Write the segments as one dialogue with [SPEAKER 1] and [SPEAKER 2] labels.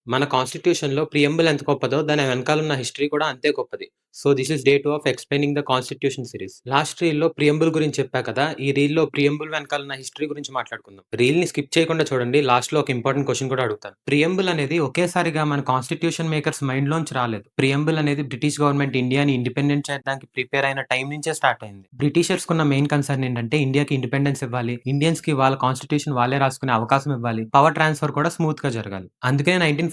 [SPEAKER 1] మన కాన్స్టిట్యూషన్‌లో ప్రియంబుల్ ఎంత గొప్పదో దాని వెనకాలున్న హిస్టరీ కూడా అంతే గొప్పది. So, this is day 2 of explaining the constitution series. Last రీల్‌లో ప్రియంబుల్ గురించి చెప్పా కదా! ఈ రీల్‌లో ప్రియంబుల్ వెనకాలున్న హిస్టరీ గురించి మాట్లాడుకుందాం. రీల్‌ని స్కిప్ చేయకుండా చూడండి. లాస్ట్‌లో ఒక ఇంపార్టెంట్ క్వెషన్ కూడా అడుగుతాను. ప్రియంబుల్ అనేది ఒకేసారిగా మన కాన్స్టిట్యూషన్ మేకర్స్ మైండ్‌లోంచి రాలేదు. ప్రియంబుల్ అనేది బ్రిటిష్ గవర్నమెంట్ ఇండియాని ఇండిపెండెంట్ చేయడానికి ప్రిపేర్ అయిన టైం నుంచే స్టార్ట్ అయింది. బ్రిటిషర్స్‌కున్న మెయిన్ కన్సర్న్ ఏంటంటే ఇండియాకి ఇండిపెండెన్స్ ఇవ్వాలి. ఇండియన్స్‌కి వాళ్ళ కాన్స్టిట్యూషన్ వాళ్ళే రాసుకునే అవకాశం ఇవ్వాలి. పవర్ ట్రాన్స్‌ఫర్ కూడా స్మూత్‌గా జరగాలి. అందుకనే 1946లో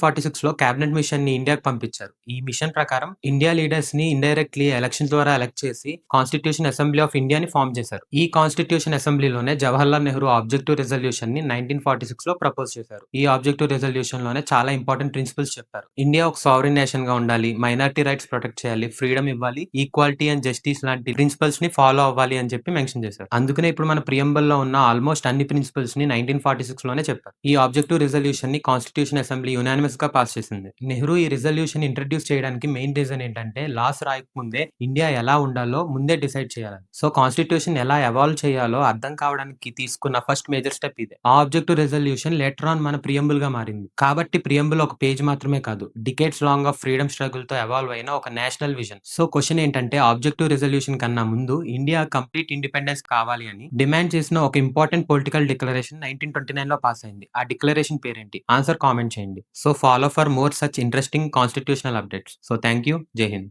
[SPEAKER 1] క్యాబినెట్ మిషన్‌ని ఇండియాకి పంపించారు. ఈ మిషన్ ప్రకారం ఇండియా లీడర్స్‌ని ఇండైరెక్ట్‌లీ ఎలక్షన్స్ ద్వారా ఎలక్ట్ చేసి కాన్స్టిట్యూషన్ అసెంబ్లీ ఆఫ్ ఇండియాని ఫార్మ్ చేశారు. ఈ కాన్స్టిట్యూషన్ అసెంబ్లీలోనే జవహర్లాల్ నెహ్రూ ఆబ్జెక్టివ్ రిజల్యూషన్‌ని 1946లో ప్రపోజ్ చేశారు. ఈ ఆబ్జెక్టివ్ రిజల్యూషన్‌లోనే చాలా ఇంపార్టెంట్ ప్రిన్సిపల్స్ చెప్పారు. ఇండియా ఒక సావరెన్ నేషన్‌గా ఉండాలి. మైనారిటీ రైట్స్ ప్రొటెక్ట్ చేయాలి. ఫ్రీడమ్ ఇవ్వాలి. ఈక్వాలిటీ అండ్ జస్టిస్ లాంటి ప్రిన్సిపల్స్‌ని ఫాలో అవ్వాలి అని చెప్పి మెన్షన్ చేశారు. అందుకనే ఇప్పుడు మన ప్రియంబుల్‌లో ఉన్న ఆల్మోస్ట్ అన్ని ప్రిన్సిపల్స్‌ని 1946లోనే చెప్పారు. ఈ ఆబ్జెక్టివ్ రిజల్యూషన్‌ని కాన్స్టిట్యూషన్ అసెంబ్లీ యునానిమస్‌గా పాస్ చేసింది. నెహ్రూ ఈ రిజల్యూషన్ ఇంట్రొడ్యూస్ చేయడానికి మెయిన్ రీజన్ ఏంటంటే లాస్ రాయకముందే ఇండియా ఎలా ఉండాలో ముందే డిసైడ్ చేయాలని. సో, కాన్స్టిట్యూషన్ ఎలా ఎవాల్వ్ చేయాలో అర్థం కావడానికి తీసుకున్న ఫస్ట్ మేజర్ స్టెప్ ఇదే. ఆ ఆబ్జెక్టివ్ రిజల్యూషన్ లేటర్ ఆన్ మన ప్రియంబుల్‌గా మారింది. కాబట్టి ప్రియంబుల్ ఒక పేజ్ మాత్రమే కాదు. డికేడ్స్ లాంగ్ ఆఫ్ ఫ్రీడమ్ స్ట్రగుల్‌తో ఎవాల్వ్ అయిన ఒక నేషనల్ విజన్. సో, క్వెషన్ ఏంటంటే ఆబ్జెక్టివ్ రిజల్యూషన్ కన్నా ముందు ఇండియా కంప్లీట్ ఇండిపెండెన్స్ కావాలి అని డిమాండ్ చేసిన ఒక ఇంపార్టెంట్ పొలిటికల్ డిక్లరేషన్ 1929లో పాస్ అయింది. ఆ డిక్లరేషన్ పేరేంటి? ఆన్సర్ కామెంట్ చేయండి. So, follow for more such interesting constitutional updates. So, thank you. జై హింద్.